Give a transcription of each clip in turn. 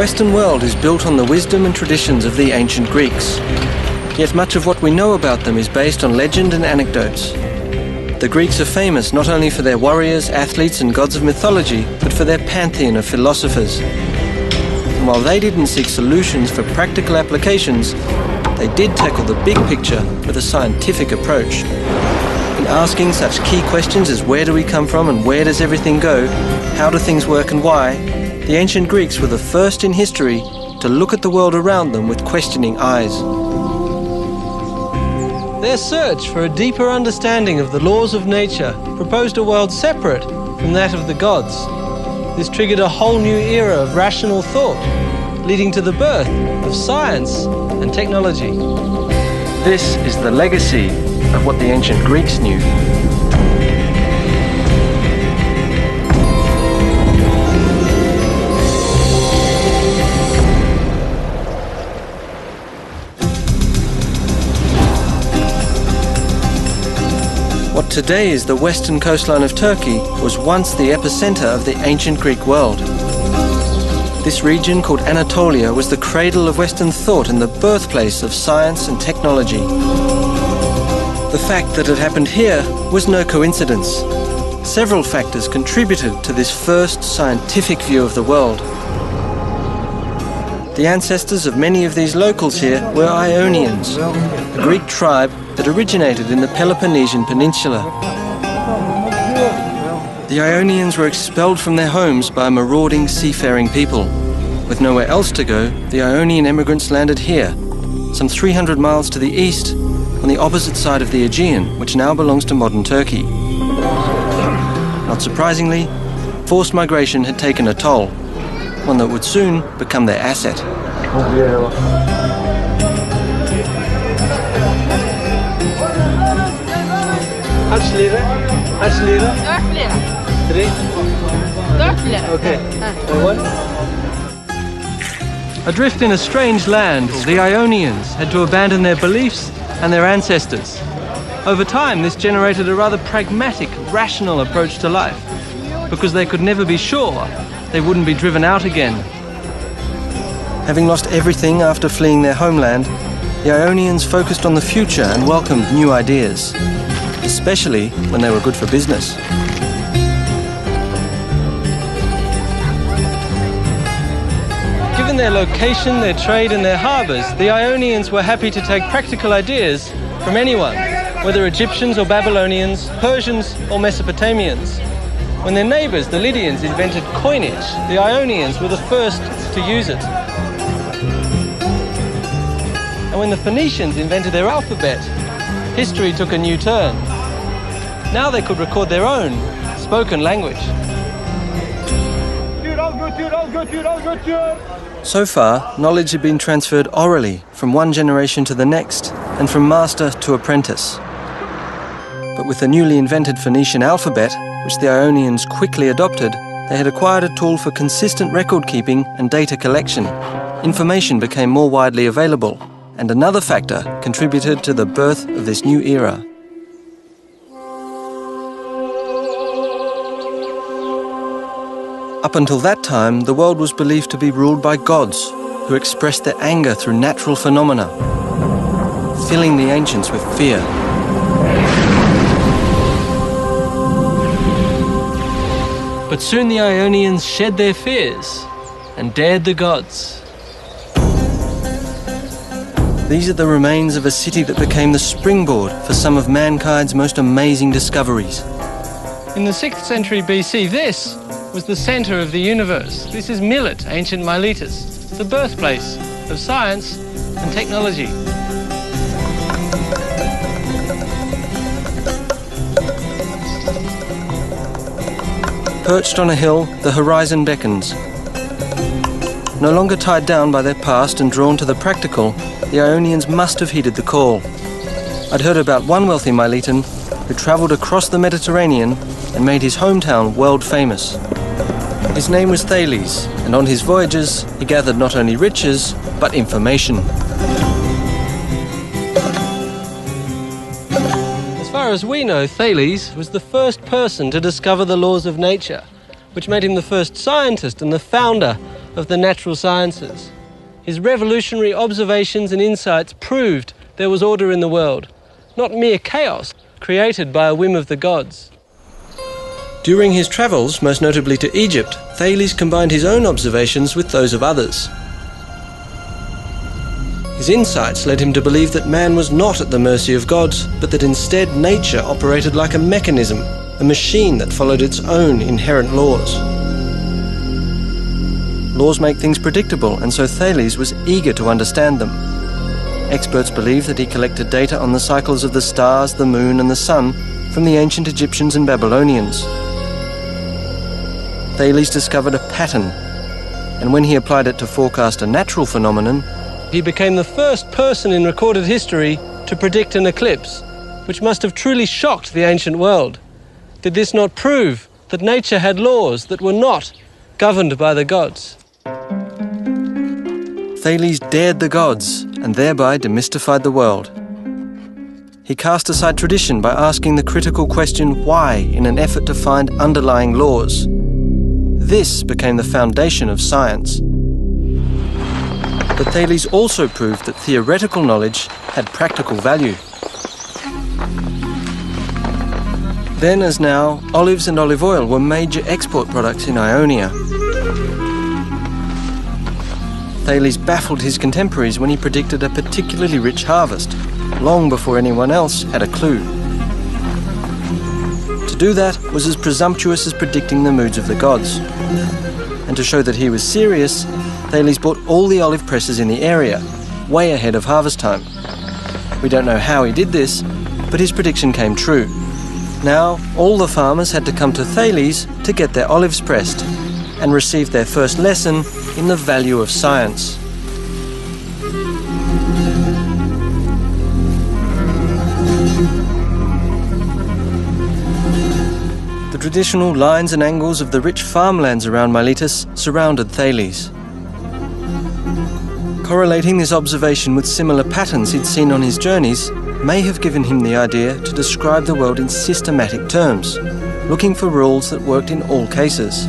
Western world is built on the wisdom and traditions of the ancient Greeks. Yet much of what we know about them is based on legend and anecdotes. The Greeks are famous not only for their warriors, athletes and gods of mythology, but for their pantheon of philosophers. And while they didn't seek solutions for practical applications, they did tackle the big picture with a scientific approach. In asking such key questions as where do we come from and where does everything go, how do things work and why, the ancient Greeks were the first in history to look at the world around them with questioning eyes. Their search for a deeper understanding of the laws of nature proposed a world separate from that of the gods. This triggered a whole new era of rational thought, leading to the birth of science and technology. This is the legacy of what the ancient Greeks knew. What today is the western coastline of Turkey was once the epicenter of the ancient Greek world. This region, called Anatolia, was the cradle of Western thought and the birthplace of science and technology. The fact that it happened here was no coincidence. Several factors contributed to this first scientific view of the world. The ancestors of many of these locals here were Ionians, a Greek tribe that originated in the Peloponnesian Peninsula. The Ionians were expelled from their homes by a marauding seafaring people. With nowhere else to go, the Ionian immigrants landed here, some 300 miles to the east, on the opposite side of the Aegean, which now belongs to modern Turkey. Not surprisingly, forced migration had taken a toll, one that would soon become their asset. Kaç lira? Kaç lira? 4 lira. 3? 4 lira. Okay. One? Adrift in a strange land, the Ionians had to abandon their beliefs and their ancestors. Over time, this generated a rather pragmatic, rational approach to life, because they could never be sure they wouldn't be driven out again. Having lost everything after fleeing their homeland, the Ionians focused on the future and welcomed new ideas, especially when they were good for business. Given their location, their trade and their harbours, the Ionians were happy to take practical ideas from anyone, whether Egyptians or Babylonians, Persians or Mesopotamians. When their neighbours, the Lydians, invented coinage, the Ionians were the first to use it. And when the Phoenicians invented their alphabet, history took a new turn. Now they could record their own spoken language. So far, knowledge had been transferred orally from one generation to the next and from master to apprentice. But with the newly invented Phoenician alphabet, which the Ionians quickly adopted, they had acquired a tool for consistent record-keeping and data collection. Information became more widely available, and another factor contributed to the birth of this new era. Up until that time, the world was believed to be ruled by gods, who expressed their anger through natural phenomena, filling the ancients with fear. But soon the Ionians shed their fears and dared the gods. These are the remains of a city that became the springboard for some of mankind's most amazing discoveries. In the 6th century BC, this was the center of the universe. This is Milet, ancient Miletus, the birthplace of science and technology. Perched on a hill, the horizon beckons. No longer tied down by their past and drawn to the practical, the Ionians must have heeded the call. I'd heard about one wealthy Miletan who travelled across the Mediterranean and made his hometown world famous. His name was Thales, and on his voyages he gathered not only riches, but information. As far as we know, Thales was the first person to discover the laws of nature, which made him the first scientist and the founder of the natural sciences. His revolutionary observations and insights proved there was order in the world, not mere chaos created by a whim of the gods. During his travels, most notably to Egypt, Thales combined his own observations with those of others. His insights led him to believe that man was not at the mercy of gods, but that instead nature operated like a mechanism, a machine that followed its own inherent laws. Laws make things predictable, and so Thales was eager to understand them. Experts believe that he collected data on the cycles of the stars, the moon, and the sun from the ancient Egyptians and Babylonians. Thales discovered a pattern, and when he applied it to forecast a natural phenomenon, He became the first person in recorded history to predict an eclipse, which must have truly shocked the ancient world. Did this not prove that nature had laws that were not governed by the gods? Thales dared the gods and thereby demystified the world. He cast aside tradition by asking the critical question why in an effort to find underlying laws. This became the foundation of science. But Thales also proved that theoretical knowledge had practical value. Then as now, olives and olive oil were major export products in Ionia. Thales baffled his contemporaries when he predicted a particularly rich harvest, long before anyone else had a clue. To do that was as presumptuous as predicting the moods of the gods. And to show that he was serious, Thales bought all the olive presses in the area, way ahead of harvest time. We don't know how he did this, but his prediction came true. Now, all the farmers had to come to Thales to get their olives pressed and receive their first lesson in the value of science. The traditional lines and angles of the rich farmlands around Miletus surrounded Thales. Correlating this observation with similar patterns he'd seen on his journeys may have given him the idea to describe the world in systematic terms, looking for rules that worked in all cases.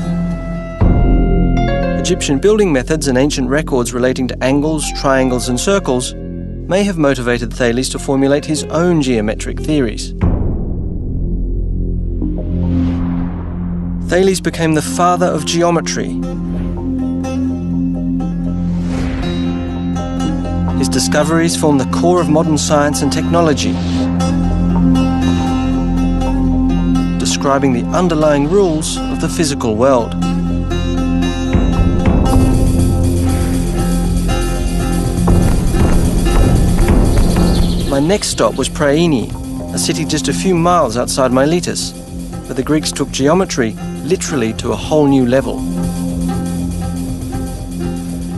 Egyptian building methods and ancient records relating to angles, triangles, and circles may have motivated Thales to formulate his own geometric theories. Thales became the father of geometry. His discoveries form the core of modern science and technology, describing the underlying rules of the physical world. My next stop was Priene, a city just a few miles outside Miletus, where the Greeks took geometry literally to a whole new level.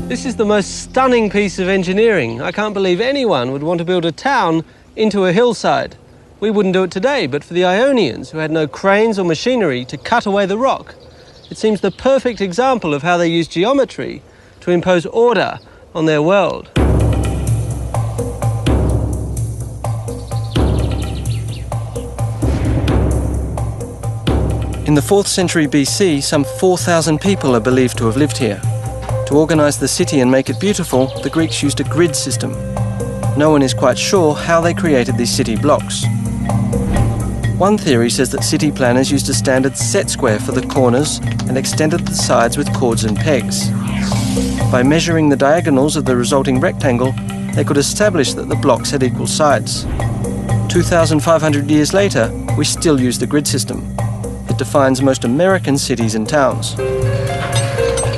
This is the most stunning piece of engineering. I can't believe anyone would want to build a town into a hillside. We wouldn't do it today, but for the Ionians, who had no cranes or machinery to cut away the rock, it seems the perfect example of how they used geometry to impose order on their world. In the 4th century BC, some 4,000 people are believed to have lived here. To organise the city and make it beautiful, the Greeks used a grid system. No one is quite sure how they created these city blocks. One theory says that city planners used a standard set square for the corners and extended the sides with cords and pegs. By measuring the diagonals of the resulting rectangle, they could establish that the blocks had equal sides. 2,500 years later, we still use the grid system. It defines most American cities and towns.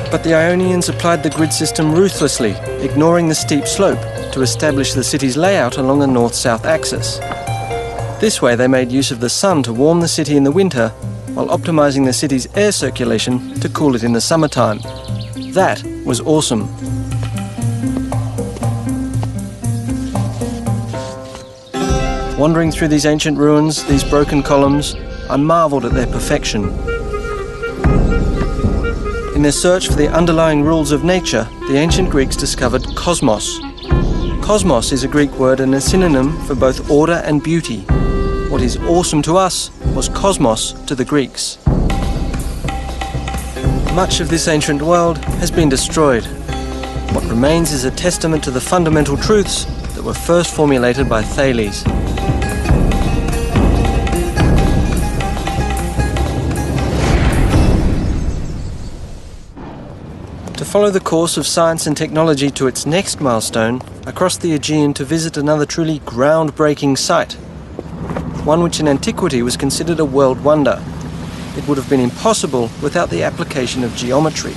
But the Ionians applied the grid system ruthlessly, ignoring the steep slope to establish the city's layout along a north-south axis. This way they made use of the sun to warm the city in the winter, while optimizing the city's air circulation to cool it in the summertime. That was awesome. Wandering through these ancient ruins, these broken columns, I marveled at their perfection. In their search for the underlying rules of nature, the ancient Greeks discovered cosmos. Cosmos is a Greek word and a synonym for both order and beauty. What is awesome to us was cosmos to the Greeks. Much of this ancient world has been destroyed. What remains is a testament to the fundamental truths that were first formulated by Thales. To follow the course of science and technology to its next milestone, I crossed the Aegean to visit another truly groundbreaking site, one which in antiquity was considered a world wonder. It would have been impossible without the application of geometry.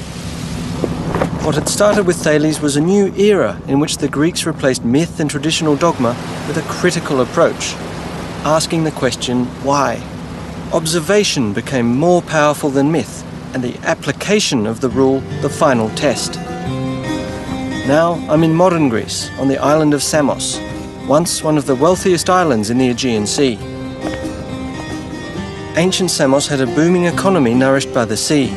What had started with Thales was a new era in which the Greeks replaced myth and traditional dogma with a critical approach, asking the question, why? Observation became more powerful than myth, and the application of the rule the final test. Now I'm in modern Greece, on the island of Samos, once one of the wealthiest islands in the Aegean Sea. Ancient Samos had a booming economy nourished by the sea.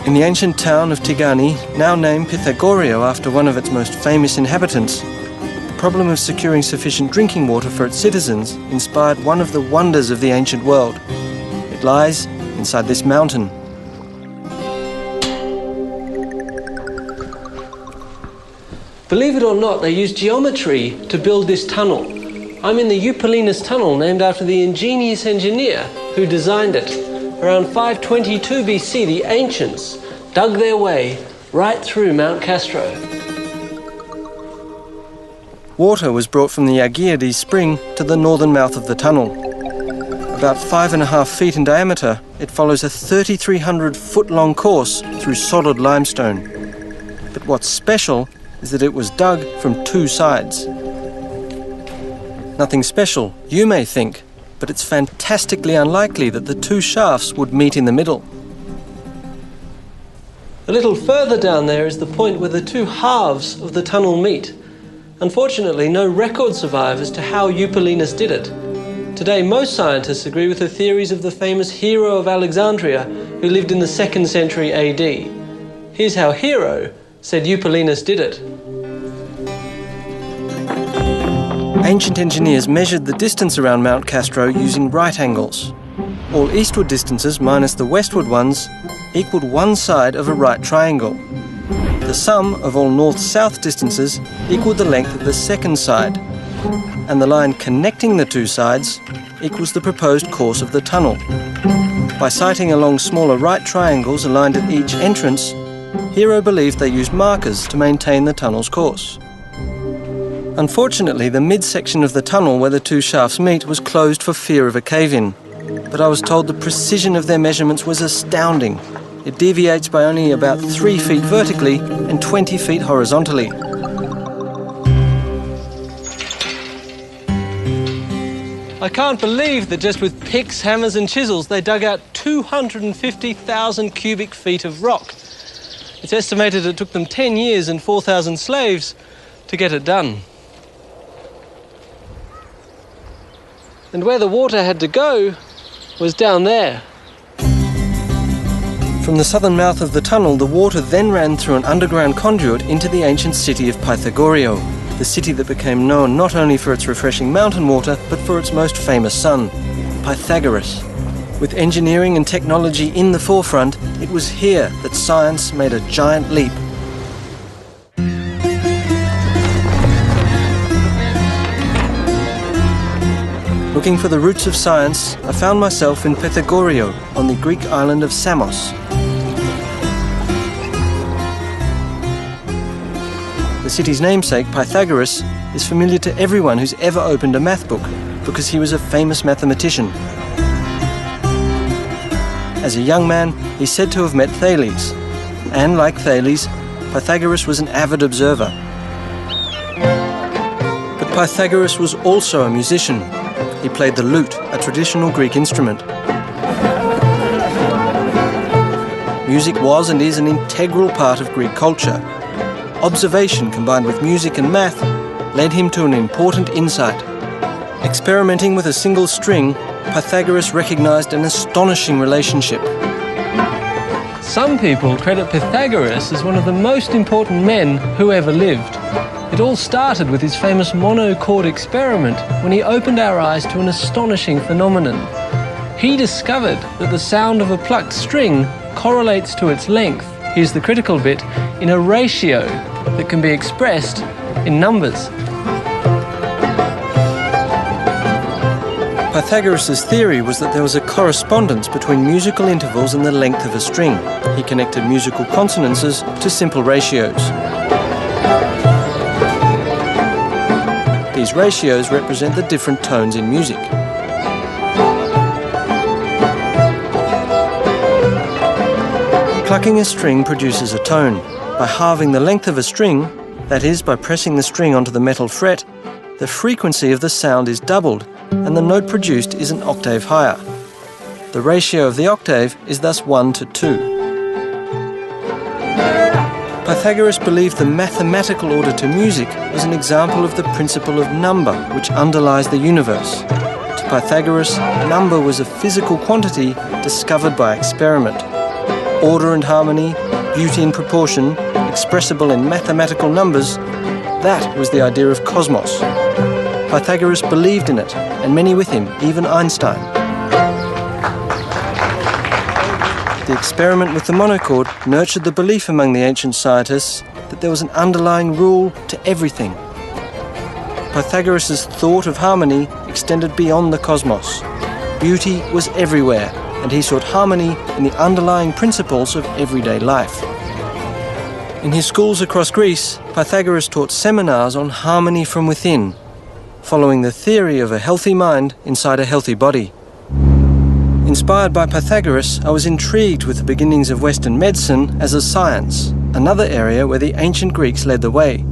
In the ancient town of Tigani, now named Pythagoreio after one of its most famous inhabitants, the problem of securing sufficient drinking water for its citizens inspired one of the wonders of the ancient world. It lies inside this mountain. Believe it or not, they used geometry to build this tunnel. I'm in the Eupolinus tunnel, named after the ingenious engineer who designed it. Around 522 BC, the ancients dug their way right through Mount Castro. Water was brought from the Agiades spring to the northern mouth of the tunnel. About 5.5 feet in diameter, it follows a 3,300-foot-long course through solid limestone. But what's special is that it was dug from two sides. Nothing special, you may think, but it's fantastically unlikely that the two shafts would meet in the middle. A little further down there is the point where the two halves of the tunnel meet. Unfortunately, no record survives as to how Eupolinus did it. Today, most scientists agree with the theories of the famous Hero of Alexandria, who lived in the 2nd century AD. Here's how Hero said Eupolinus did it. Ancient engineers measured the distance around Mount Castro using right angles. All eastward distances minus the westward ones equaled one side of a right triangle. The sum of all north-south distances equaled the length of the second side, and the line connecting the two sides equals the proposed course of the tunnel. By sighting along smaller right triangles aligned at each entrance, Hero believed they used markers to maintain the tunnel's course. Unfortunately, the midsection of the tunnel where the two shafts meet was closed for fear of a cave-in, but I was told the precision of their measurements was astounding. It deviates by only about 3 feet vertically and 20 feet horizontally. I can't believe that just with picks, hammers and chisels they dug out 250,000 cubic feet of rock. It's estimated it took them 10 years and 4,000 slaves to get it done. And where the water had to go was down there. From the southern mouth of the tunnel, the water then ran through an underground conduit into the ancient city of Pythagoreio, the city that became known not only for its refreshing mountain water, but for its most famous son, Pythagoras. With engineering and technology in the forefront, it was here that science made a giant leap. Looking for the roots of science, I found myself in Pythagoreio, on the Greek island of Samos. The city's namesake, Pythagoras, is familiar to everyone who's ever opened a math book, because he was a famous mathematician. As a young man, he's said to have met Thales, and like Thales, Pythagoras was an avid observer. But Pythagoras was also a musician. He played the lute, a traditional Greek instrument. Music was and is an integral part of Greek culture. Observation combined with music and math led him to an important insight. Experimenting with a single string, Pythagoras recognized an astonishing relationship. Some people credit Pythagoras as one of the most important men who ever lived. It all started with his famous monochord experiment when he opened our eyes to an astonishing phenomenon. He discovered that the sound of a plucked string correlates to its length, here's the critical bit, in a ratio that can be expressed in numbers. Pythagoras' theory was that there was a correspondence between musical intervals and the length of a string. He connected musical consonances to simple ratios. These ratios represent the different tones in music. Plucking a string produces a tone. By halving the length of a string, that is, by pressing the string onto the metal fret, the frequency of the sound is doubled and the note produced is an octave higher. The ratio of the octave is thus 1 to 2. Pythagoras believed the mathematical order to music was an example of the principle of number which underlies the universe. To Pythagoras, number was a physical quantity discovered by experiment. Order and harmony, beauty and proportion, expressible in mathematical numbers, that was the idea of cosmos. Pythagoras believed in it, and many with him, even Einstein. The experiment with the monochord nurtured the belief among the ancient scientists that there was an underlying rule to everything. Pythagoras' thought of harmony extended beyond the cosmos. Beauty was everywhere, and he sought harmony in the underlying principles of everyday life. In his schools across Greece, Pythagoras taught seminars on harmony from within, following the theory of a healthy mind inside a healthy body. Inspired by Pythagoras, I was intrigued with the beginnings of Western medicine as a science, another area where the ancient Greeks led the way.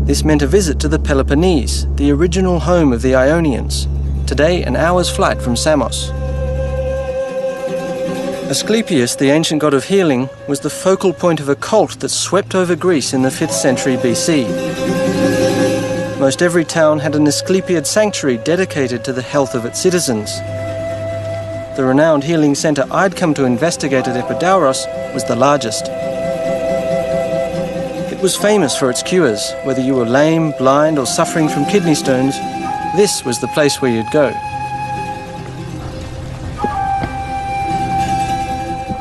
This meant a visit to the Peloponnese, the original home of the Ionians, today an hour's flight from Samos. Asclepius, the ancient god of healing, was the focal point of a cult that swept over Greece in the 5th century BC. Most every town had an Asclepiad sanctuary dedicated to the health of its citizens. The renowned healing centre I'd come to investigate at Epidauros was the largest. It was famous for its cures. Whether you were lame, blind or suffering from kidney stones, this was the place where you'd go.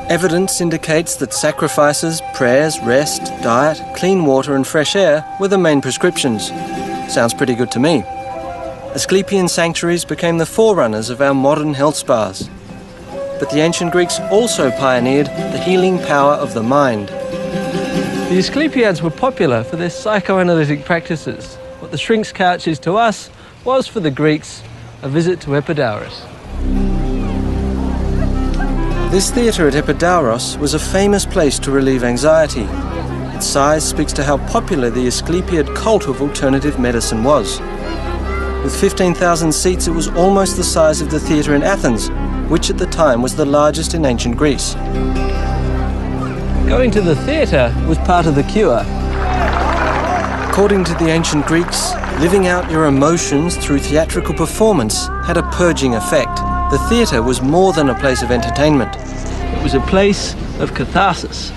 Evidence indicates that sacrifices, prayers, rest, diet, clean water and fresh air were the main prescriptions. Sounds pretty good to me. Asclepian sanctuaries became the forerunners of our modern health spas. But the ancient Greeks also pioneered the healing power of the mind. The Asclepiads were popular for their psychoanalytic practices. What the shrink's couch is to us was for the Greeks a visit to Epidauros. This theatre at Epidauros was a famous place to relieve anxiety. Its size speaks to how popular the Asclepiad cult of alternative medicine was. With 15,000 seats, it was almost the size of the theatre in Athens, which at the time was the largest in ancient Greece. Going to the theatre was part of the cure. According to the ancient Greeks, living out your emotions through theatrical performance had a purging effect. The theatre was more than a place of entertainment. It was a place of catharsis.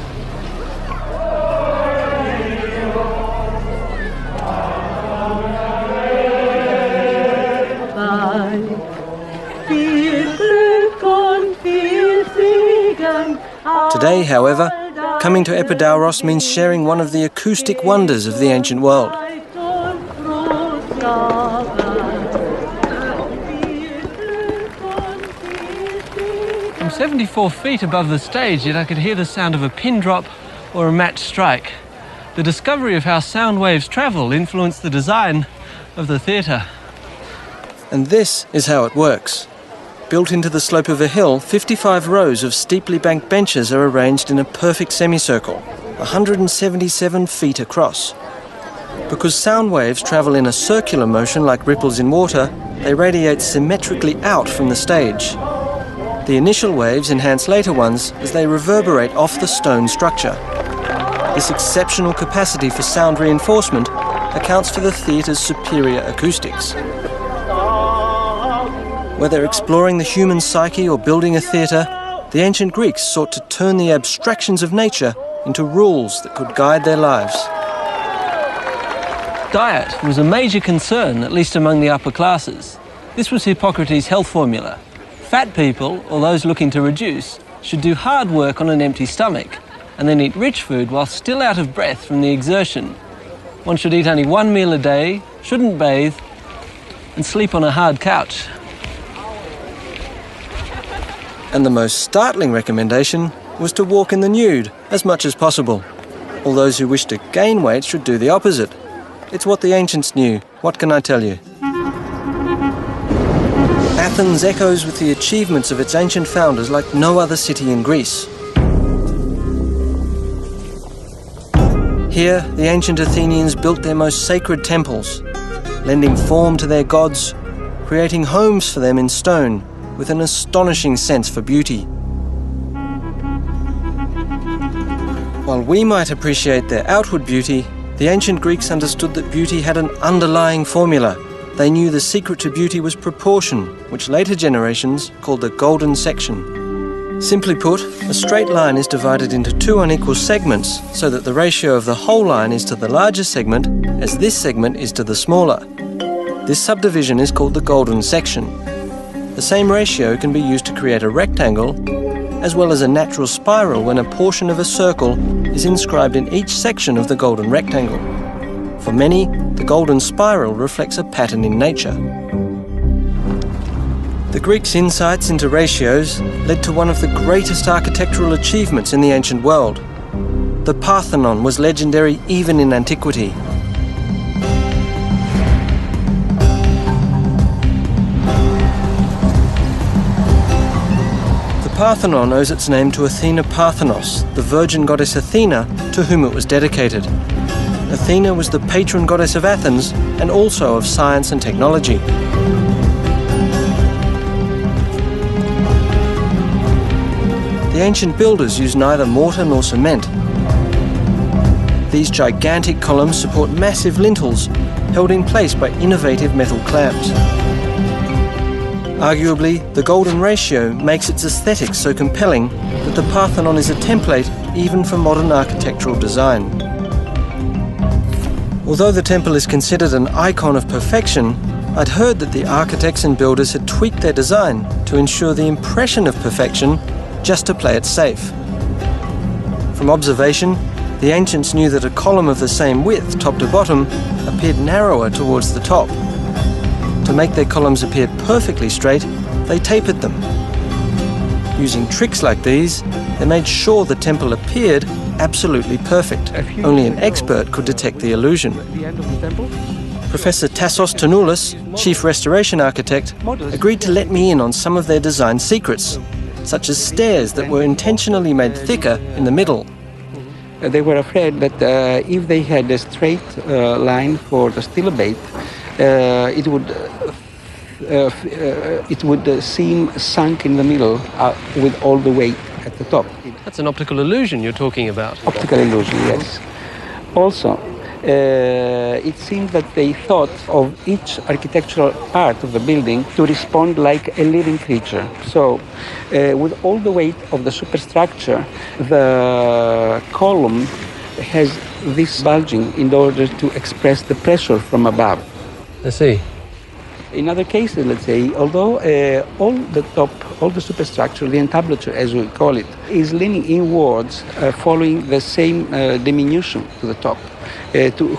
Today, however, coming to Epidauros means sharing one of the acoustic wonders of the ancient world. I'm 74 feet above the stage, yet I could hear the sound of a pin drop or a match strike. The discovery of how sound waves travel influenced the design of the theatre. And this is how it works. Built into the slope of a hill, 55 rows of steeply banked benches are arranged in a perfect semicircle, 177 feet across. Because sound waves travel in a circular motion like ripples in water, they radiate symmetrically out from the stage. The initial waves enhance later ones as they reverberate off the stone structure. This exceptional capacity for sound reinforcement accounts for the theatre's superior acoustics. Whether exploring the human psyche or building a theatre, the ancient Greeks sought to turn the abstractions of nature into rules that could guide their lives. Diet was a major concern, at least among the upper classes. This was Hippocrates' health formula. Fat people, or those looking to reduce, should do hard work on an empty stomach and then eat rich food while still out of breath from the exertion. One should eat only one meal a day, shouldn't bathe, and sleep on a hard couch. And the most startling recommendation was to walk in the nude as much as possible. All those who wish to gain weight should do the opposite. It's what the ancients knew. What can I tell you? Athens echoes with the achievements of its ancient founders like no other city in Greece. Here, the ancient Athenians built their most sacred temples, lending form to their gods, creating homes for them in stone with an astonishing sense for beauty. While we might appreciate their outward beauty, the ancient Greeks understood that beauty had an underlying formula. They knew the secret to beauty was proportion, which later generations called the golden section. Simply put, a straight line is divided into two unequal segments so that the ratio of the whole line is to the larger segment as this segment is to the smaller. This subdivision is called the golden section. The same ratio can be used to create a rectangle as well as a natural spiral when a portion of a circle is inscribed in each section of the golden rectangle. For many, the golden spiral reflects a pattern in nature. The Greeks' insights into ratios led to one of the greatest architectural achievements in the ancient world. The Parthenon was legendary even in antiquity. The Parthenon owes its name to Athena Parthenos, the virgin goddess Athena, to whom it was dedicated. Athena was the patron goddess of Athens and also of science and technology. The ancient builders used neither mortar nor cement. These gigantic columns support massive lintels held in place by innovative metal clamps. Arguably, the golden ratio makes its aesthetics so compelling that the Parthenon is a template even for modern architectural design. Although the temple is considered an icon of perfection, I'd heard that the architects and builders had tweaked their design to ensure the impression of perfection just to play it safe. From observation, the ancients knew that a column of the same width, top to bottom, appeared narrower towards the top. To make their columns appear perfectly straight, they tapered them. Using tricks like these, they made sure the temple appeared absolutely perfect. Only an expert could detect the illusion. Professor Tassos Tonoulis, chief restoration architect, agreed to let me in on some of their design secrets, such as stairs that were intentionally made thicker in the middle. They were afraid that if they had a straight line for the stilobate, it would seem sunk in the middle with all the weight at the top. That's an optical illusion you're talking about. Optical illusion, yes. Also, it seemed that they thought of each architectural part of the building to respond like a living creature. So, with all the weight of the superstructure, the column has this bulging in order to express the pressure from above. I see. In other cases, let's say, although all the superstructure, the entablature as we call it, is leaning inwards following the same diminution to the top,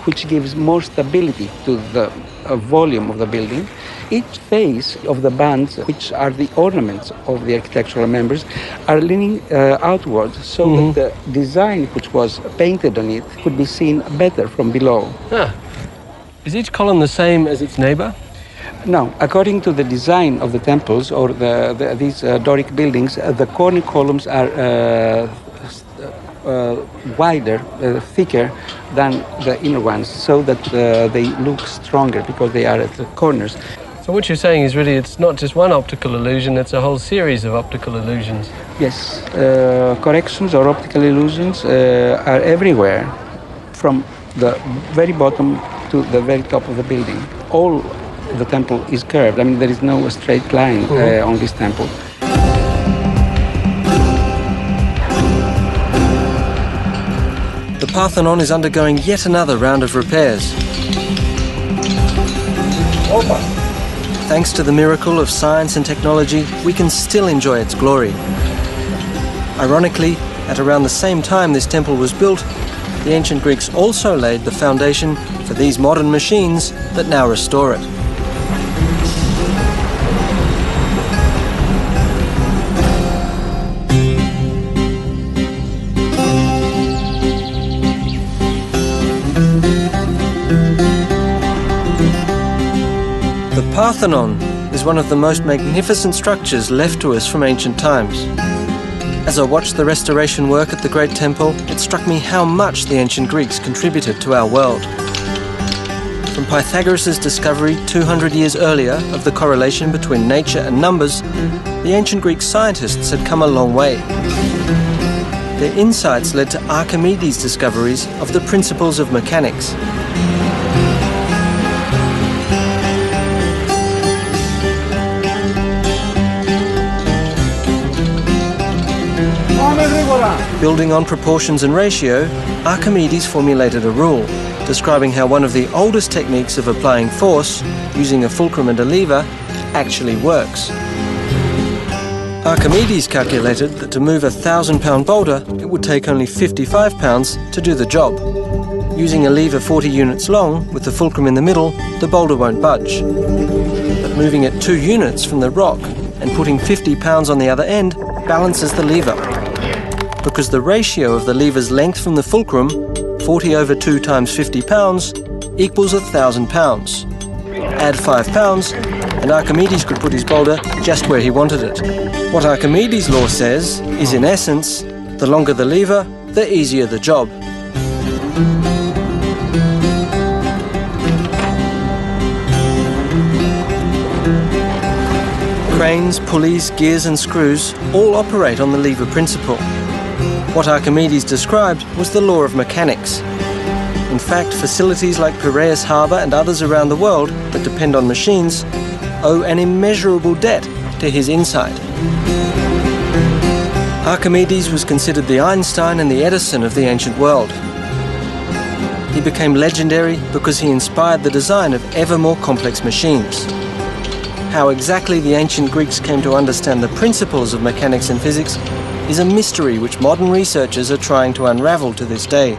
which gives more stability to the volume of the building, each face of the bands, which are the ornaments of the architectural members, are leaning outwards so that the design which was painted on it could be seen better from below. Ah. Is each column the same as its neighbor? No, according to the design of the temples or these Doric buildings, the corner columns are wider, thicker than the inner ones, so that they look stronger because they are at the corners. So what you're saying is really it's not just one optical illusion, it's a whole series of optical illusions. Yes, corrections or optical illusions are everywhere, from the very bottom to the very top of the building. All the temple is curved. I mean, there is no straight line on this temple. The Parthenon is undergoing yet another round of repairs. Thanks to the miracle of science and technology, we can still enjoy its glory. Ironically, at around the same time this temple was built, the ancient Greeks also laid the foundation for these modern machines that now restore it. The Parthenon is one of the most magnificent structures left to us from ancient times. As I watched the restoration work at the Great Temple, it struck me how much the ancient Greeks contributed to our world. From Pythagoras' discovery 200 years earlier of the correlation between nature and numbers, the ancient Greek scientists had come a long way. Their insights led to Archimedes' discoveries of the principles of mechanics. Building on proportions and ratio, Archimedes formulated a rule describing how one of the oldest techniques of applying force, using a fulcrum and a lever, actually works. Archimedes calculated that to move a 1,000-pound boulder, it would take only 55 pounds to do the job. Using a lever 40 units long, with the fulcrum in the middle, the boulder won't budge. But moving it 2 units from the rock and putting 50 pounds on the other end balances the lever. Because the ratio of the lever's length from the fulcrum, 40 over 2 times 50 pounds, equals 1,000 pounds. Add 5 pounds, and Archimedes could put his boulder just where he wanted it. What Archimedes' law says is, in essence, the longer the lever, the easier the job. Cranes, pulleys, gears and screws all operate on the lever principle. What Archimedes described was the law of mechanics. In fact, facilities like Piraeus Harbour and others around the world that depend on machines owe an immeasurable debt to his insight. Archimedes was considered the Einstein and the Edison of the ancient world. He became legendary because he inspired the design of ever more complex machines. How exactly the ancient Greeks came to understand the principles of mechanics and physics is a mystery which modern researchers are trying to unravel to this day.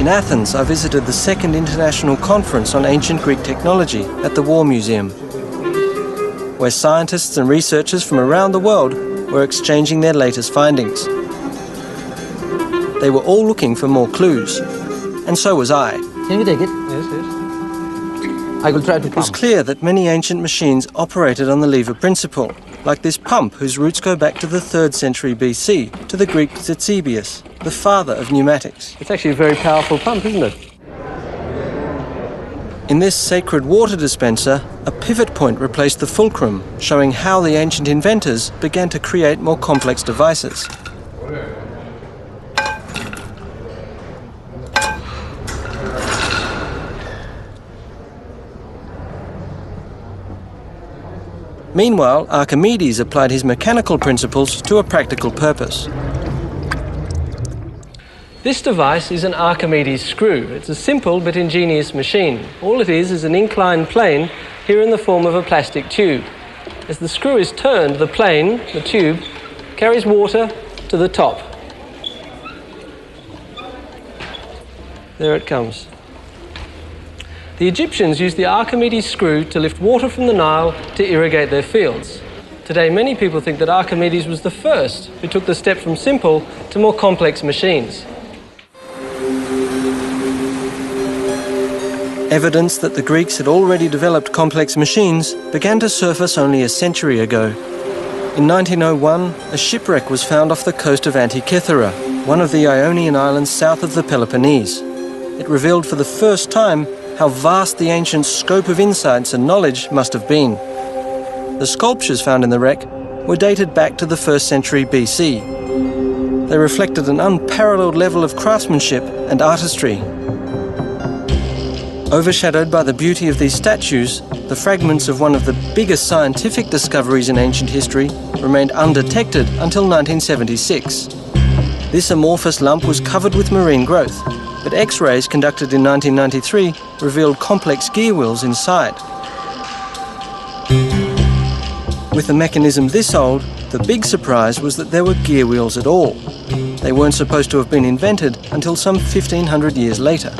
In Athens, I visited the second international conference on ancient Greek technology at the War Museum, where scientists and researchers from around the world were exchanging their latest findings. They were all looking for more clues, and so was I. Can you take it? Yes, yes. I will try to pump. It was clear that many ancient machines operated on the lever principle, like this pump whose roots go back to the 3rd century BC, to the Greek Zetsebius, the father of pneumatics. It's actually a very powerful pump, isn't it? In this sacred water dispenser, a pivot point replaced the fulcrum, showing how the ancient inventors began to create more complex devices. Meanwhile, Archimedes applied his mechanical principles to a practical purpose. This device is an Archimedes screw. It's a simple but ingenious machine. All it is an inclined plane, here in the form of a plastic tube. As the screw is turned, the plane, the tube, carries water to the top. There it comes. The Egyptians used the Archimedes screw to lift water from the Nile to irrigate their fields. Today, many people think that Archimedes was the first who took the step from simple to more complex machines. Evidence that the Greeks had already developed complex machines began to surface only a century ago. In 1901, a shipwreck was found off the coast of Antikythera, one of the Ionian islands south of the Peloponnese. It revealed for the first time how vast the ancient scope of insights and knowledge must have been. The sculptures found in the wreck were dated back to the 1st century BC. They reflected an unparalleled level of craftsmanship and artistry. Overshadowed by the beauty of these statues, the fragments of one of the biggest scientific discoveries in ancient history remained undetected until 1976. This amorphous lump was covered with marine growth, but X-rays conducted in 1993 revealed complex gear wheels inside. With a mechanism this old, the big surprise was that there were gear wheels at all. They weren't supposed to have been invented until some 1,500 years later.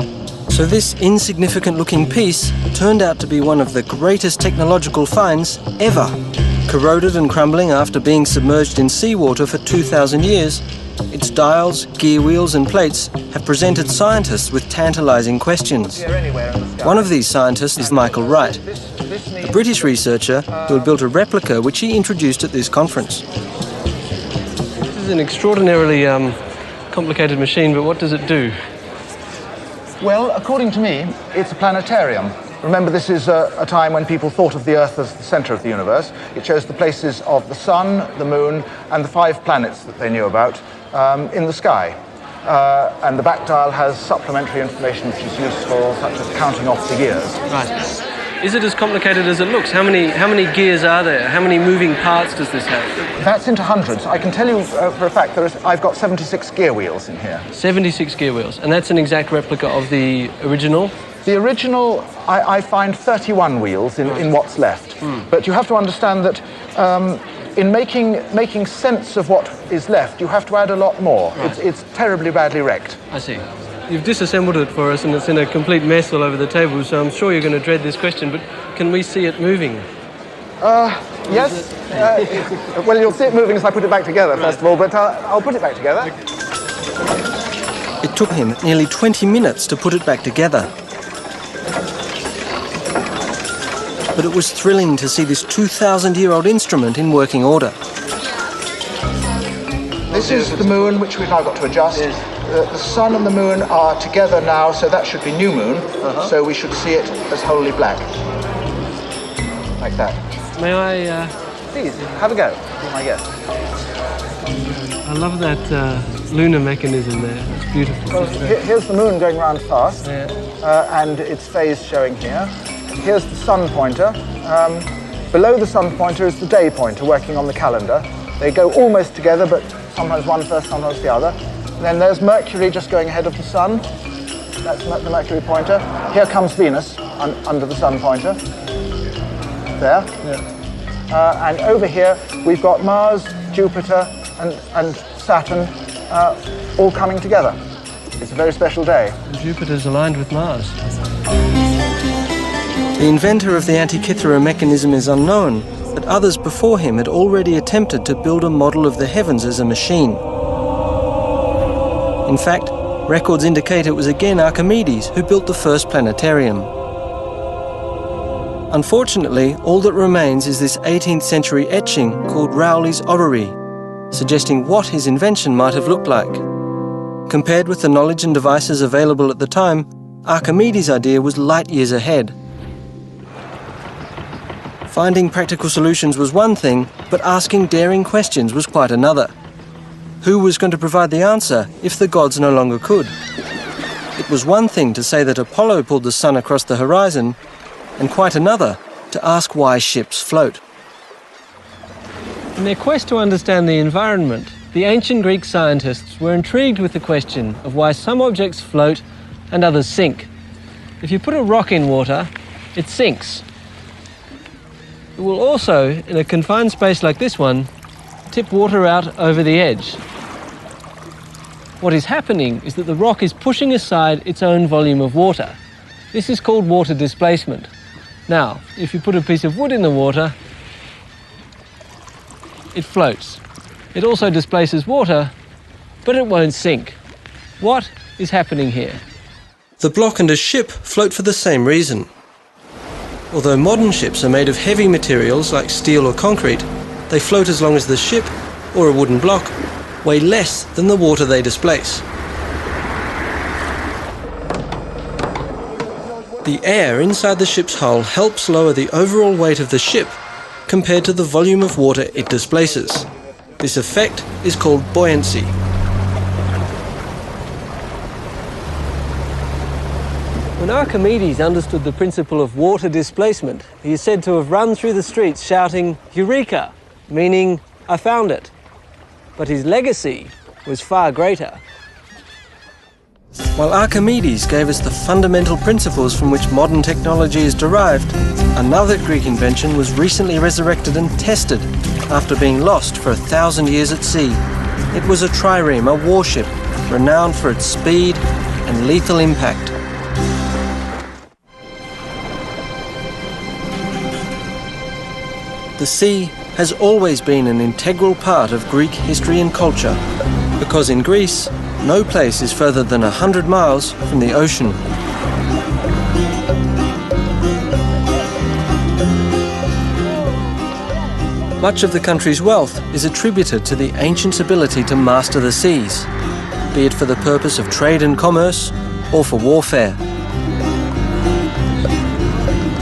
So this insignificant-looking piece turned out to be one of the greatest technological finds ever. Corroded and crumbling after being submerged in seawater for 2,000 years, its dials, gear wheels and plates have presented scientists with tantalising questions. One of these scientists is Michael Wright, a British researcher who had built a replica which he introduced at this conference. This is an extraordinarily complicated machine, but what does it do? Well, according to me, it's a planetarium. Remember, this is a time when people thought of the Earth as the centre of the universe. It shows the places of the Sun, the Moon, and the 5 planets that they knew about in the sky. And the back dial has supplementary information which is useful, such as counting off the years. Right. Is it as complicated as it looks? How many gears are there? How many moving parts does this have? That's into hundreds. I can tell you for a fact I've got 76 gear wheels in here. 76 gear wheels, and that's an exact replica of the original? The original, I find 31 wheels in what's left. But you have to understand that in making sense of what is left, you have to add a lot more. Right. It's terribly badly wrecked. I see. You've disassembled it for us and it's in a complete mess all over the table, so I'm sure you're going to dread this question, but can we see it moving? Yes. Well, you'll see it moving as I put it back together, first of all, but I'll put it back together. It took him nearly 20 minutes to put it back together. But it was thrilling to see this 2,000-year-old instrument in working order. This is the moon, which we've now got to adjust. The sun and the moon are together now, so that should be new moon. So we should see it as wholly black. Like that. May I... Please, have a go. Be my guest. I love that lunar mechanism there. It's beautiful. Well, here's the moon going round fast, and its phase showing here. Here's the sun pointer. Below the sun pointer is the day pointer working on the calendar. They go almost together, but sometimes one first, sometimes the other. And then there's Mercury just going ahead of the sun. That's the Mercury pointer. Here comes Venus under the sun pointer. There. Yeah. And over here we've got Mars, Jupiter, and Saturn all coming together. It's a very special day. And Jupiter's aligned with Mars. The inventor of the Antikythera mechanism is unknown, but others before him had already attempted to build a model of the heavens as a machine. In fact, records indicate it was again Archimedes who built the first planetarium. Unfortunately, all that remains is this 18th century etching called Rowley's Orrery, suggesting what his invention might have looked like. Compared with the knowledge and devices available at the time, Archimedes' idea was light years ahead. Finding practical solutions was one thing, but asking daring questions was quite another. Who was going to provide the answer if the gods no longer could? It was one thing to say that Apollo pulled the sun across the horizon, and quite another to ask why ships float. In their quest to understand the environment, the ancient Greek scientists were intrigued with the question of why some objects float and others sink. If you put a rock in water, it sinks. It will also, in a confined space like this one, tip water out over the edge. What is happening is that the rock is pushing aside its own volume of water. This is called water displacement. Now, if you put a piece of wood in the water, it floats. It also displaces water, but it won't sink. What is happening here? The block and a ship float for the same reason. Although modern ships are made of heavy materials like steel or concrete, they float as long as the ship, or a wooden block, weigh less than the water they displace. The air inside the ship's hull helps lower the overall weight of the ship compared to the volume of water it displaces. This effect is called buoyancy. When Archimedes understood the principle of water displacement, he is said to have run through the streets shouting, "Eureka!" meaning, "I found it." But his legacy was far greater. While Archimedes gave us the fundamental principles from which modern technology is derived, another Greek invention was recently resurrected and tested after being lost for 1,000 years at sea. It was a trireme, a warship, renowned for its speed and lethal impact. The sea has always been an integral part of Greek history and culture, because in Greece, no place is further than 100 miles from the ocean. Much of the country's wealth is attributed to the ancients' ability to master the seas, be it for the purpose of trade and commerce or for warfare.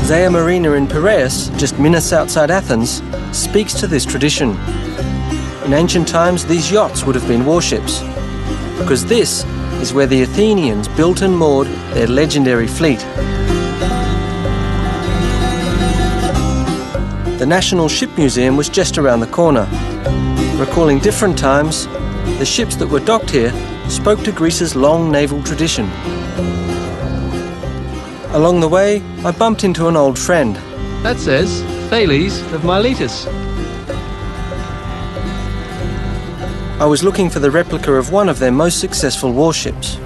Zea Marina in Piraeus, just minutes outside Athens, speaks to this tradition. In ancient times, these yachts would have been warships, because this is where the Athenians built and moored their legendary fleet. The National Ship Museum was just around the corner. Recalling different times, the ships that were docked here spoke to Greece's long naval tradition. Along the way, I bumped into an old friend. That says Thales of Miletus. I was looking for the replica of one of their most successful warships.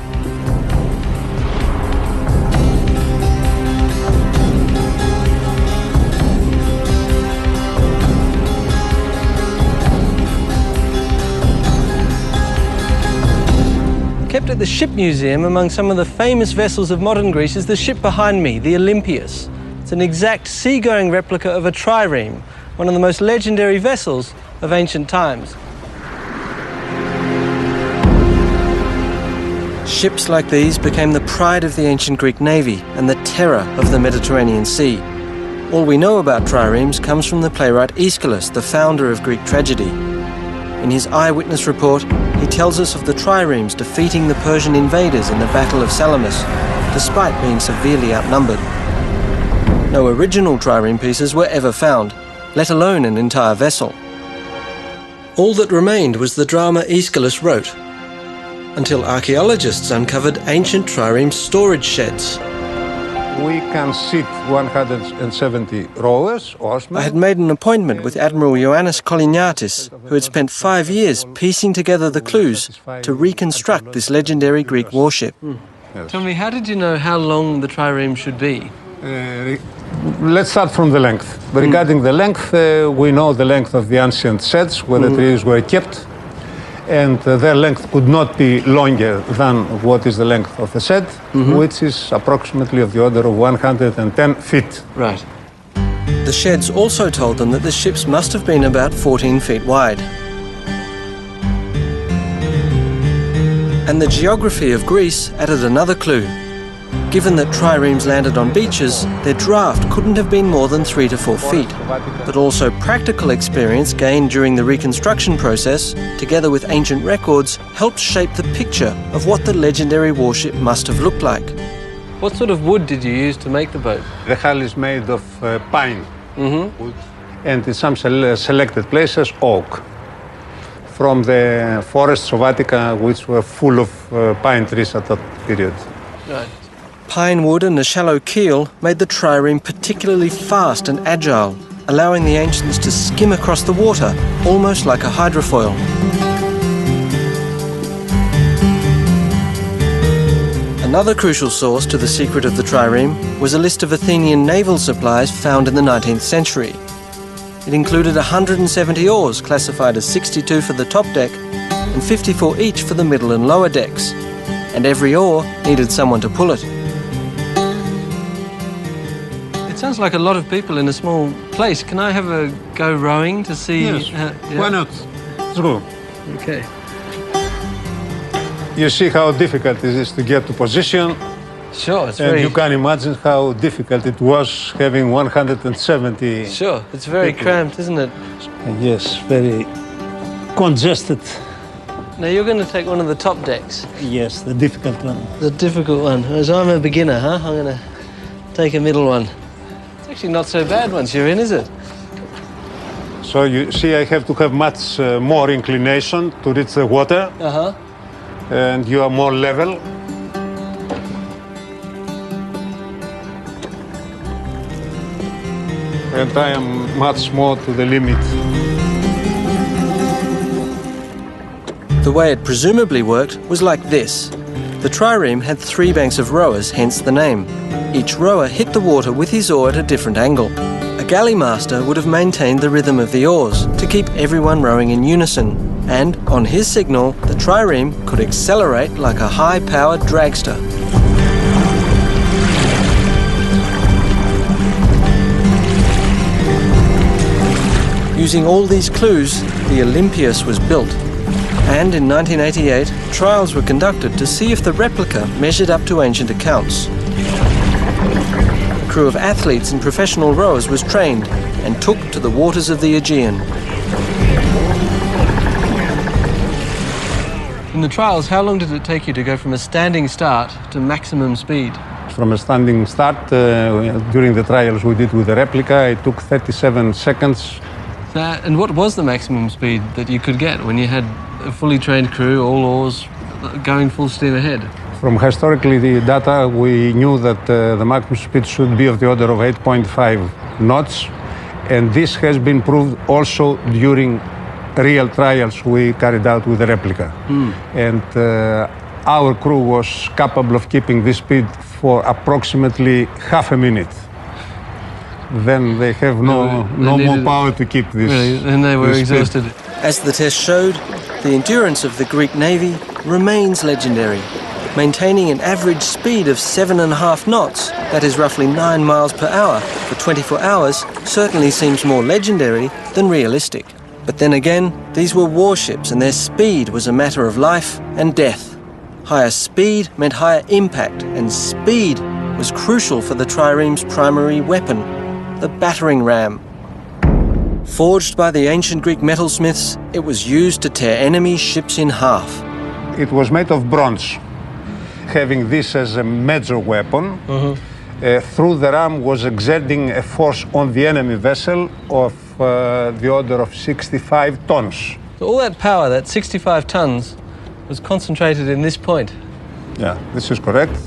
Kept at the Ship Museum among some of the famous vessels of modern Greece is the ship behind me, the Olympias. It's an exact seagoing replica of a trireme, one of the most legendary vessels of ancient times. Ships like these became the pride of the ancient Greek navy and the terror of the Mediterranean Sea. All we know about triremes comes from the playwright Aeschylus, the founder of Greek tragedy. In his eyewitness report, he tells us of the triremes defeating the Persian invaders in the Battle of Salamis, despite being severely outnumbered. No original trireme pieces were ever found, let alone an entire vessel. All that remained was the drama Aeschylus wrote, until archaeologists uncovered ancient trireme storage sheds. We can sit 170 rowers, oarsmen. I had made an appointment with Admiral Ioannis Koliniatis, who had spent 5 years piecing together the clues to reconstruct this legendary Greek warship. Yes. Tell me, how did you know how long the trireme should be? Let's start from the length. Regarding the length, we know the length of the ancient sheds where the trees were kept, and their length could not be longer than what is the length of the shed, which is approximately of the order of 110 feet. Right. The sheds also told them that the ships must have been about 14 feet wide. And the geography of Greece added another clue. Given that triremes landed on beaches, their draft couldn't have been more than 3 to 4 feet. But also practical experience gained during the reconstruction process, together with ancient records, helped shape the picture of what the legendary warship must have looked like. What sort of wood did you use to make the boat? The hull is made of pine wood, and in some selected places, oak, from the forests of Attica, which were full of pine trees at that period. Right. Pine wood and a shallow keel made the trireme particularly fast and agile, allowing the ancients to skim across the water, almost like a hydrofoil. Another crucial source to the secret of the trireme was a list of Athenian naval supplies found in the 19th century. It included 170 oars, classified as 62 for the top deck and 54 each for the middle and lower decks, and every oar needed someone to pull it. It sounds like a lot of people in a small place. Can I have a go rowing to see? Yes, yeah? why not? Let's go. Okay. You see how difficult it is to get to position, Sure, it's and very... you can imagine how difficult it was having 170. Sure, it's very people. cramped, isn't it? Yes, very congested. Now you're going to take one of the top decks. Yes, the difficult one. The difficult one. As I'm a beginner, huh? I'm going to take a middle one. It's actually not so bad once you're in, is it? So you see, I have to have much more inclination to reach the water, Uh-huh. and you are more level. and I am much more to the limit. The way it presumably worked was like this. The trireme had 3 banks of rowers, hence the name. Each rower hit the water with his oar at a different angle. A galley master would have maintained the rhythm of the oars to keep everyone rowing in unison. And on his signal, the trireme could accelerate like a high-powered dragster. Using all these clues, the Olympias was built. And in 1988, trials were conducted to see if the replica measured up to ancient accounts. A crew of athletes and professional rowers was trained and took to the waters of the Aegean. In the trials, how long did it take you to go from a standing start to maximum speed? From a standing start, during the trials we did with the replica, it took 37 seconds. And what was the maximum speed that you could get when you had a fully trained crew, all oars, going full steam ahead? From historically the data, we knew that the maximum speed should be of the order of 8.5 knots, and this has been proved also during real trials we carried out with the replica. And our crew was capable of keeping this speed for approximately half a minute. Then they have no more power to keep this. Really? Then they were exhausted. As the test showed, the endurance of the Greek navy remains legendary. Maintaining an average speed of 7.5 knots, that is roughly 9 miles per hour, for 24 hours certainly seems more legendary than realistic. But then again, these were warships and their speed was a matter of life and death. Higher speed meant higher impact, and speed was crucial for the trireme's primary weapon, the battering ram. Forged by the ancient Greek metalsmiths, it was used to tear enemy ships in half. It was made of bronze. Having this as a major weapon, through the ram was exerting a force on the enemy vessel of the order of 65 tons. So all that power, that 65 tons, was concentrated in this point. Yeah, this is correct.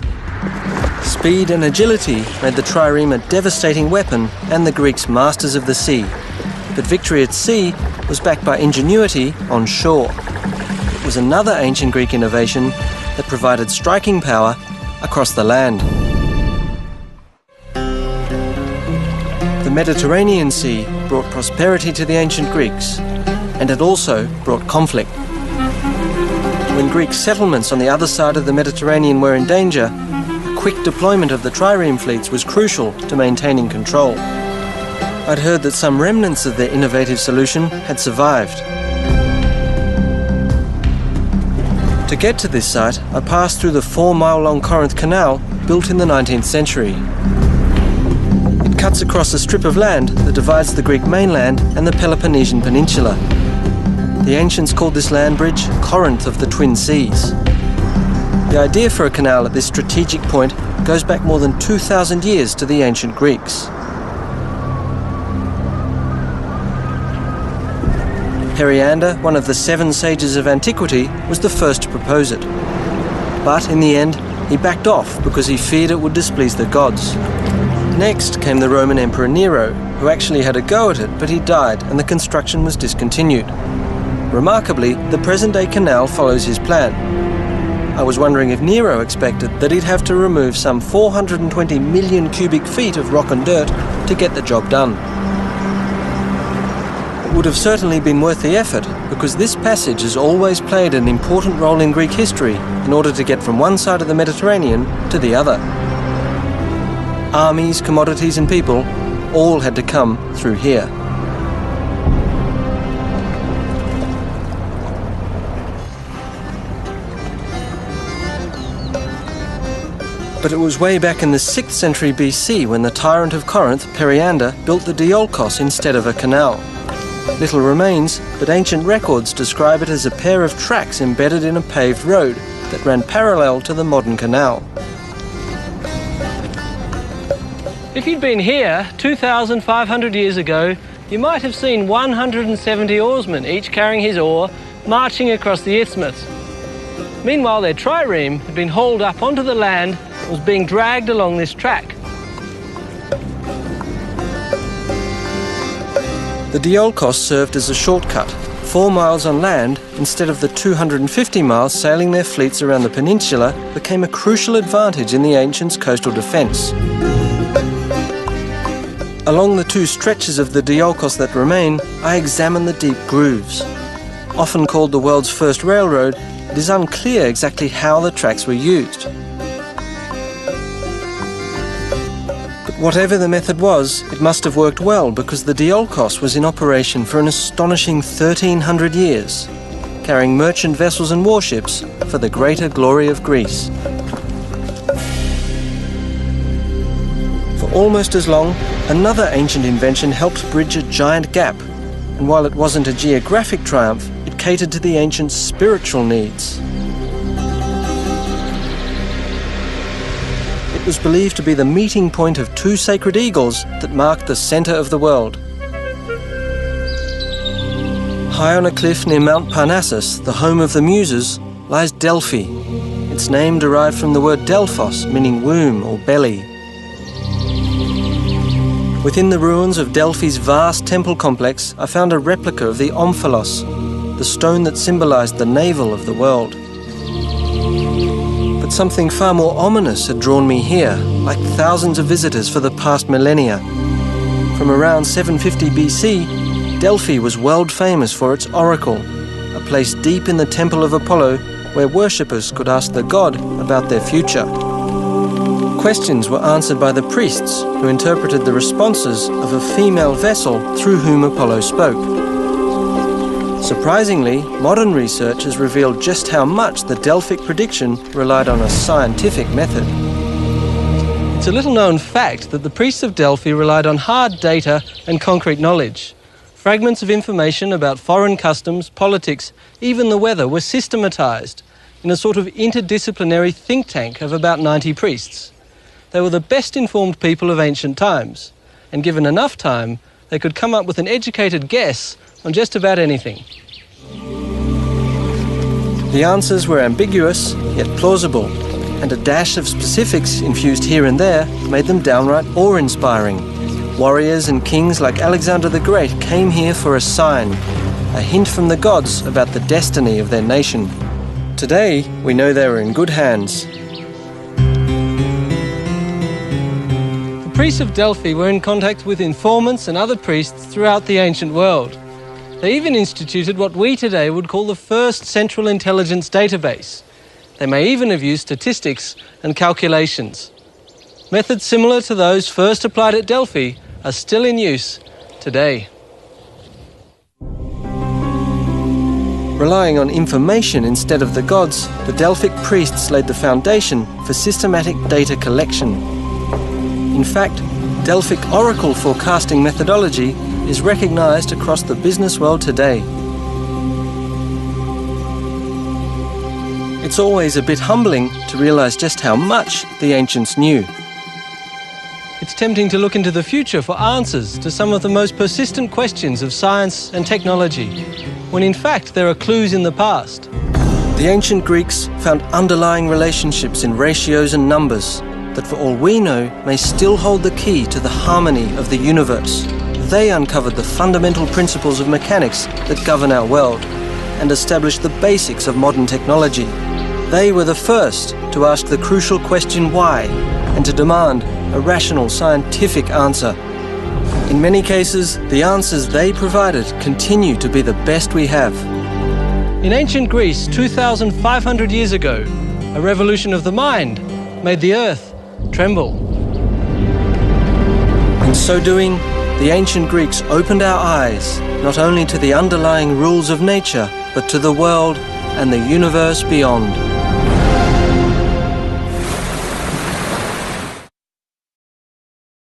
Speed and agility made the trireme a devastating weapon and the Greeks masters of the sea. But victory at sea was backed by ingenuity on shore. It was another ancient Greek innovation that provided striking power across the land. The Mediterranean Sea brought prosperity to the ancient Greeks, and it also brought conflict. When Greek settlements on the other side of the Mediterranean were in danger, quick deployment of the trireme fleets was crucial to maintaining control. I'd heard that some remnants of their innovative solution had survived. To get to this site, I passed through the 4-mile-long Corinth Canal built in the 19th century. It cuts across a strip of land that divides the Greek mainland and the Peloponnesian Peninsula. The ancients called this land bridge Corinth of the Twin Seas. The idea for a canal at this strategic point goes back more than 2,000 years to the ancient Greeks. Periander, one of the 7 sages of antiquity, was the first to propose it. But in the end, he backed off because he feared it would displease the gods. Next came the Roman Emperor Nero, who actually had a go at it, but he died and the construction was discontinued. Remarkably, the present-day canal follows his plan. I was wondering if Nero expected that he'd have to remove some 420 million cubic feet of rock and dirt to get the job done. It would have certainly been worth the effort, because this passage has always played an important role in Greek history in order to get from one side of the Mediterranean to the other. Armies, commodities and people all had to come through here. But it was way back in the 6th century BC when the tyrant of Corinth, Periander, built the Diolkos instead of a canal. Little remains, but ancient records describe it as a pair of tracks embedded in a paved road that ran parallel to the modern canal. If you'd been here 2,500 years ago, you might have seen 170 oarsmen, each carrying his oar, marching across the isthmus. Meanwhile, their trireme had been hauled up onto the land and was being dragged along this track. The Diolkos served as a shortcut. 4 miles on land, instead of the 250 miles sailing their fleets around the peninsula, became a crucial advantage in the ancients' coastal defence. Along the 2 stretches of the Diolkos that remain, I examine the deep grooves. Often called the world's first railroad, it is unclear exactly how the tracks were used. But whatever the method was, it must have worked well, because the Diolkos was in operation for an astonishing 1,300 years, carrying merchant vessels and warships for the greater glory of Greece. For almost as long, another ancient invention helped bridge a giant gap, and while it wasn't a geographic triumph, it catered to the ancients' spiritual needs. It was believed to be the meeting point of 2 sacred eagles that marked the centre of the world. High on a cliff near Mount Parnassus, the home of the Muses, lies Delphi. Its name derived from the word Delphos, meaning womb or belly. Within the ruins of Delphi's vast temple complex, I found a replica of the omphalos, the stone that symbolized the navel of the world. But something far more ominous had drawn me here, like thousands of visitors for the past millennia. From around 750 BC, Delphi was world famous for its oracle, a place deep in the temple of Apollo where worshippers could ask the god about their future. Questions were answered by the priests, who interpreted the responses of a female vessel through whom Apollo spoke. Surprisingly, modern research has revealed just how much the Delphic prediction relied on a scientific method. It's a little-known fact that the priests of Delphi relied on hard data and concrete knowledge. Fragments of information about foreign customs, politics, even the weather were systematized in a sort of interdisciplinary think tank of about 90 priests. They were the best-informed people of ancient times, and given enough time, they could come up with an educated guess on just about anything. The answers were ambiguous, yet plausible, and a dash of specifics infused here and there made them downright awe-inspiring. Warriors and kings like Alexander the Great came here for a sign, a hint from the gods about the destiny of their nation. Today, we know they were in good hands. The priests of Delphi were in contact with informants and other priests throughout the ancient world. They even instituted what we today would call the first central intelligence database. They may even have used statistics and calculations. Methods similar to those first applied at Delphi are still in use today. Relying on information instead of the gods, the Delphic priests laid the foundation for systematic data collection. In fact, Delphic oracle forecasting methodology is recognized across the business world today. It's always a bit humbling to realize just how much the ancients knew. It's tempting to look into the future for answers to some of the most persistent questions of science and technology, when in fact there are clues in the past. The ancient Greeks found underlying relationships in ratios and numbers that, for all we know, may still hold the key to the harmony of the universe. They uncovered the fundamental principles of mechanics that govern our world and established the basics of modern technology. They were the first to ask the crucial question why and to demand a rational scientific answer. In many cases, the answers they provided continue to be the best we have. In ancient Greece, 2,500 years ago, a revolution of the mind made the earth tremble. In so doing, the ancient Greeks opened our eyes not only to the underlying rules of nature, but to the world and the universe beyond.